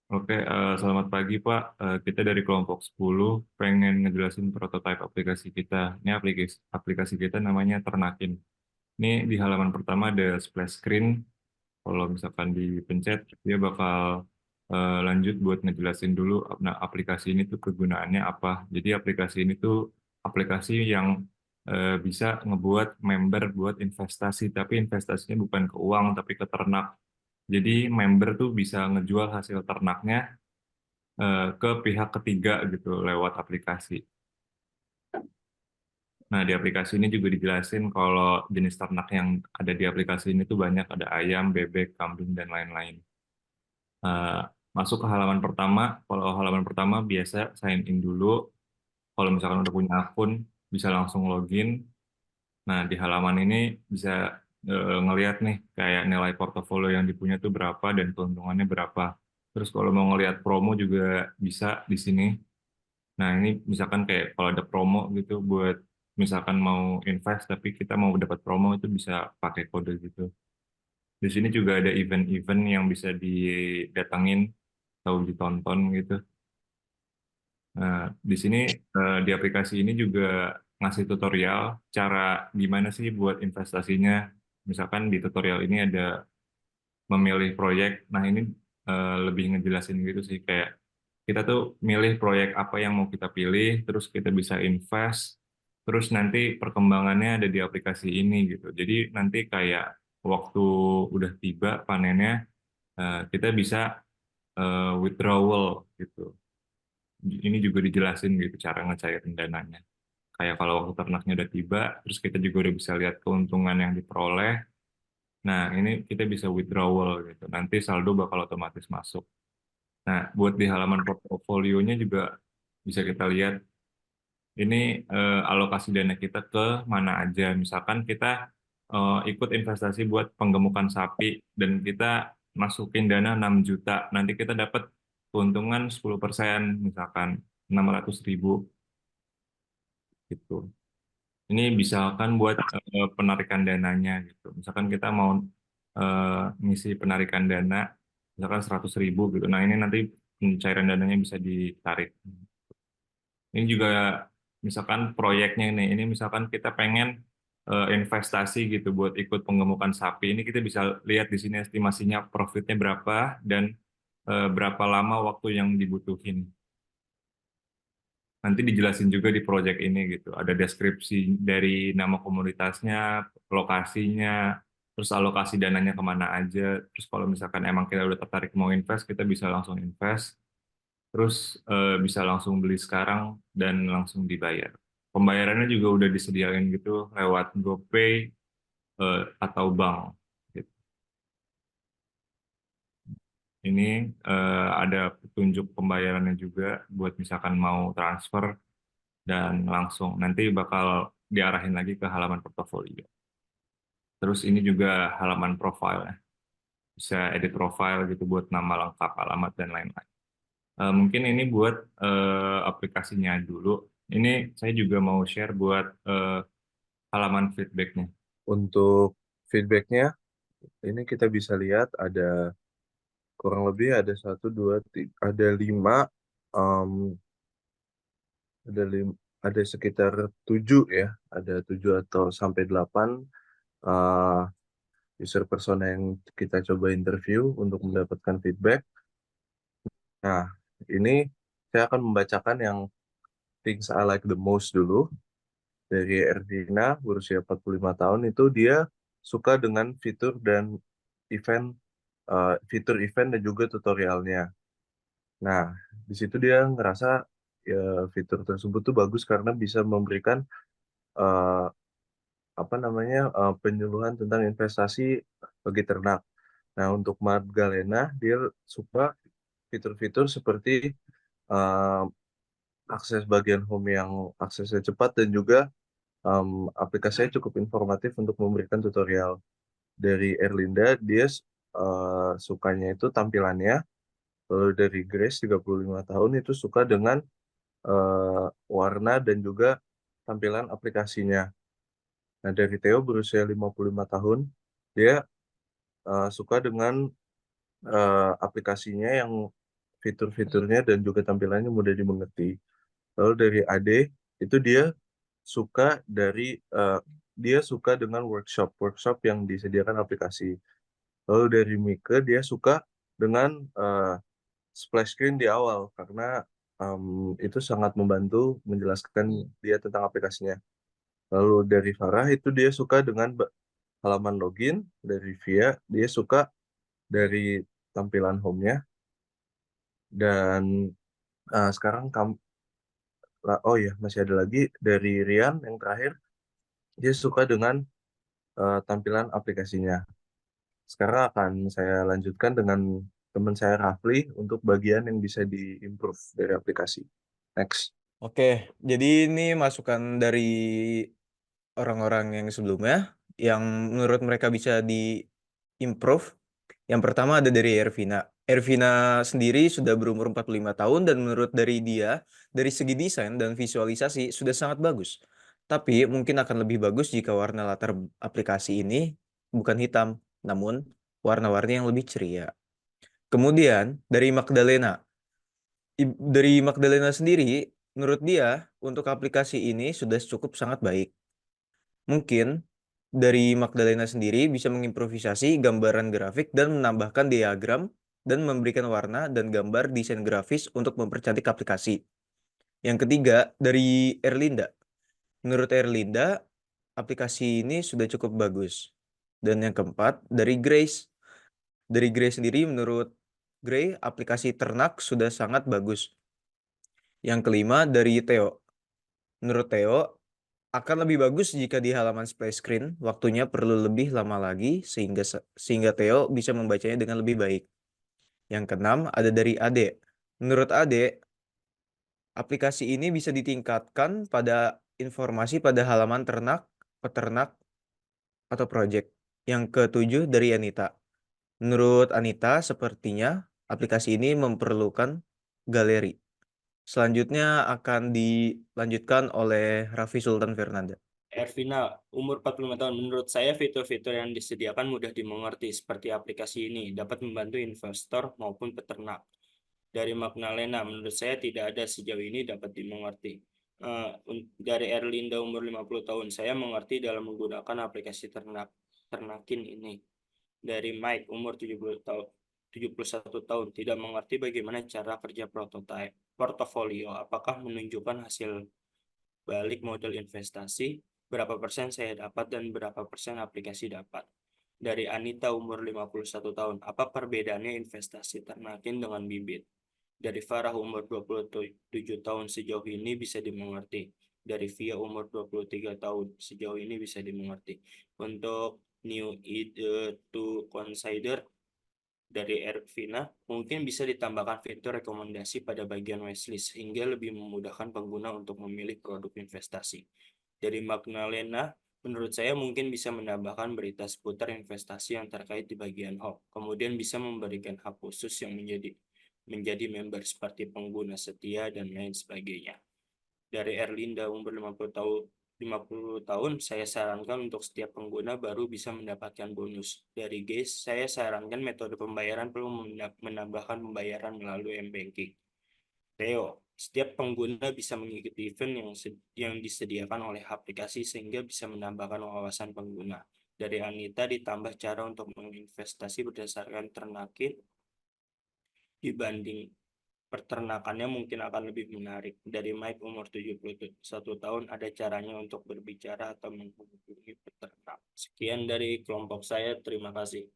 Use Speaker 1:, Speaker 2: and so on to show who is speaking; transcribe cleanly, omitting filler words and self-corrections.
Speaker 1: Oke, selamat pagi Pak. Kita dari kelompok 10 pengen ngejelasin prototipe aplikasi kita. Ini aplikasi kita namanya Ternakin. Ini di halaman pertama ada splash screen. Kalau misalkan dipencet, dia bakal lanjut buat ngejelasin dulu. Nah, aplikasi ini tuh kegunaannya apa. Jadi aplikasi ini tuh aplikasi yang bisa ngebuat member buat investasi, tapi investasinya bukan ke uang, tapi ke ternak. Jadi member tuh bisa ngejual hasil ternaknya ke pihak ketiga gitu lewat aplikasi. Nah, di aplikasi ini juga dijelasin kalau jenis ternak yang ada di aplikasi ini tuh banyak, ada ayam, bebek, kambing, dan lain-lain. Eh, Masuk ke halaman pertama, kalau halaman pertama biasa sign in dulu, kalau misalkan udah punya akun, bisa langsung login. Nah, di halaman ini bisa ngelihat nih, kayak nilai portofolio yang dipunya tuh berapa, dan keuntungannya berapa. Terus kalau mau ngelihat promo juga bisa di sini. Nah, ini misalkan kayak kalau ada promo gitu buat misalkan mau invest tapi kita mau dapat promo itu bisa pakai kode gitu. Di sini juga ada event-event yang bisa didatengin atau ditonton gitu. Nah, di sini di aplikasi ini juga ngasih tutorial cara gimana sih buat investasinya. Misalkan di tutorial ini ada memilih proyek. Nah, ini lebih ngejelasin gitu sih kayak kita tuh milih proyek apa yang mau kita pilih, terus kita bisa invest, terus nanti perkembangannya ada di aplikasi ini gitu. Jadi nanti kayak waktu udah tiba panennya, kita bisa withdrawal gitu. Ini juga dijelasin gitu cara ngecairin dananya. Kayak kalau waktu ternaknya udah tiba, terus kita juga udah bisa lihat keuntungan yang diperoleh. Nah, ini kita bisa withdrawal gitu. Nanti saldo bakal otomatis masuk. Nah, buat di halaman portofolionya juga bisa kita lihat ini alokasi dana kita ke mana aja. Misalkan kita ikut investasi buat penggemukan sapi dan kita masukin dana 6 juta, nanti kita dapat keuntungan 10%, misalkan 600.000 gitu. Ini misalkan buat penarikan dananya gitu. Misalkan kita mau ngisi penarikan dana, misalkan 100.000 gitu. Nah, ini nanti pencairan dananya bisa ditarik. Ini juga misalkan proyeknya nih, ini misalkan kita pengen investasi gitu buat ikut penggemukan sapi. Ini kita bisa lihat di sini estimasinya profitnya berapa dan berapa lama waktu yang dibutuhin. Nanti dijelasin juga di proyek ini gitu. Ada deskripsi dari nama komunitasnya, lokasinya, terus alokasi dananya kemana aja. Terus kalau misalkan emang kita udah tertarik mau invest, kita bisa langsung invest. Terus bisa langsung beli sekarang dan langsung dibayar. Pembayarannya juga udah disediain gitu lewat GoPay atau bank. Gitu. Ini ada petunjuk pembayarannya juga buat misalkan mau transfer dan langsung nanti bakal diarahin lagi ke halaman portofolio. Terus ini juga halaman profile ya. Bisa edit profile gitu buat nama lengkap, alamat dan lain-lain. Mungkin ini buat aplikasinya dulu. Ini saya juga mau share buat halaman feedbacknya.
Speaker 2: Untuk feedbacknya, ini kita bisa lihat ada kurang lebih ada satu, dua, tiga, ada lima, em, ada ada sekitar tujuh ya, ada tujuh atau sampai delapan eh, user persona yang kita coba interview untuk mendapatkan feedback. Nah, ini saya akan membacakan yang things I like the most dulu. Dari Ervina, berusia 45 tahun, itu dia suka dengan event, fitur event dan juga tutorialnya. Nah, di situ dia ngerasa ya, fitur tersebut tuh bagus karena bisa memberikan eh, apa namanya penyuluhan tentang investasi bagi ternak. Nah, untuk Magdalena, dia suka fitur-fitur seperti eh, akses bagian home yang aksesnya cepat dan juga aplikasinya cukup informatif untuk memberikan tutorial. Dari Erlinda, dia sukanya itu tampilannya. Lalu dari Grace, 35 tahun, itu suka dengan warna dan juga tampilan aplikasinya. Nah, dari Theo, berusia 55 tahun, dia suka dengan aplikasinya yang fitur-fiturnya dan juga tampilannya mudah dimengerti. Lalu dari Ade itu eh, dia suka dengan workshop yang disediakan aplikasi. Lalu dari Mika dia suka dengan splash screen di awal karena itu sangat membantu menjelaskan dia tentang aplikasinya. Lalu dari Farah itu dia suka dengan halaman login. Dari Via dia suka dari tampilan home-nya. Dan sekarang oh ya masih ada lagi dari Rian yang terakhir dia suka dengan tampilan aplikasinya. Sekarang akan saya lanjutkan dengan teman saya Rafli untuk bagian yang bisa diimprove dari aplikasi. Next.
Speaker 3: Oke, jadi ini masukan dari orang-orang yang sebelumnya yang menurut mereka bisa di-improve. Yang pertama ada dari Ervina. Ervina sendiri sudah berumur 45 tahun dan menurut dari dia, dari segi desain dan visualisasi sudah sangat bagus. Tapi mungkin akan lebih bagus jika warna latar aplikasi ini bukan hitam, namun warna-warni yang lebih ceria. Kemudian dari Magdalena. Dari Magdalena sendiri, menurut dia untuk aplikasi ini sudah cukup sangat baik. Mungkin dari Magdalena sendiri bisa mengimprovisasi gambaran grafik dan menambahkan diagram dan memberikan warna dan gambar desain grafis untuk mempercantik aplikasi. Yang ketiga, dari Erlinda. Menurut Erlinda, aplikasi ini sudah cukup bagus. Dan yang keempat, dari Grace. Dari Grace sendiri, menurut Grace, aplikasi ternak sudah sangat bagus. Yang kelima, dari Theo. Menurut Theo, akan lebih bagus jika di halaman splash screen waktunya perlu lebih lama lagi sehingga Theo bisa membacanya dengan lebih baik. Yang keenam ada dari Ade. Menurut Ade, aplikasi ini bisa ditingkatkan pada informasi pada halaman ternak, peternak, atau project. Yang ketujuh dari Anita. Menurut Anita, sepertinya aplikasi ini memerlukan galeri. Selanjutnya akan dilanjutkan oleh Raffi Sultan Fernanda.
Speaker 4: Ervina, umur 45 tahun. Menurut saya, fitur-fitur yang disediakan mudah dimengerti, seperti aplikasi ini, dapat membantu investor maupun peternak. Dari Magdalena, menurut saya tidak ada sejauh ini dapat dimengerti. Dari Erlinda, umur 50 tahun, saya mengerti dalam menggunakan aplikasi ternakin ini. Dari Mike, umur 70 tahun, 71 tahun, tidak mengerti bagaimana cara kerja prototipe portofolio, apakah menunjukkan hasil balik modal investasi, berapa persen saya dapat dan berapa persen aplikasi dapat. Dari Anita, umur 51 tahun, apa perbedaannya investasi ternakin dengan bibit? Dari Farah, umur 27 tahun, sejauh ini bisa dimengerti. Dari Via, umur 23 tahun, sejauh ini bisa dimengerti. Untuk new ide to consider dari Ervina, mungkin bisa ditambahkan fitur rekomendasi pada bagian wishlist sehingga lebih memudahkan pengguna untuk memilih produk investasi. Dari Magdalena, menurut saya mungkin bisa menambahkan berita seputar investasi yang terkait di bagian home. Kemudian bisa memberikan hak khusus yang menjadi member seperti pengguna setia dan lain sebagainya. Dari Erlinda, umur 50 tahun, saya sarankan untuk setiap pengguna baru bisa mendapatkan bonus. Dari Guys, saya sarankan metode pembayaran perlu menambahkan pembayaran melalui m-banking. Theo, setiap pengguna bisa mengikuti event yang disediakan oleh aplikasi sehingga bisa menambahkan wawasan pengguna. Dari Anita, ditambah cara untuk menginvestasi berdasarkan ternakin dibanding peternakannya mungkin akan lebih menarik. Dari Mike, umur 71 tahun, ada caranya untuk berbicara atau menghubungi peternak. Sekian dari kelompok saya, terima kasih.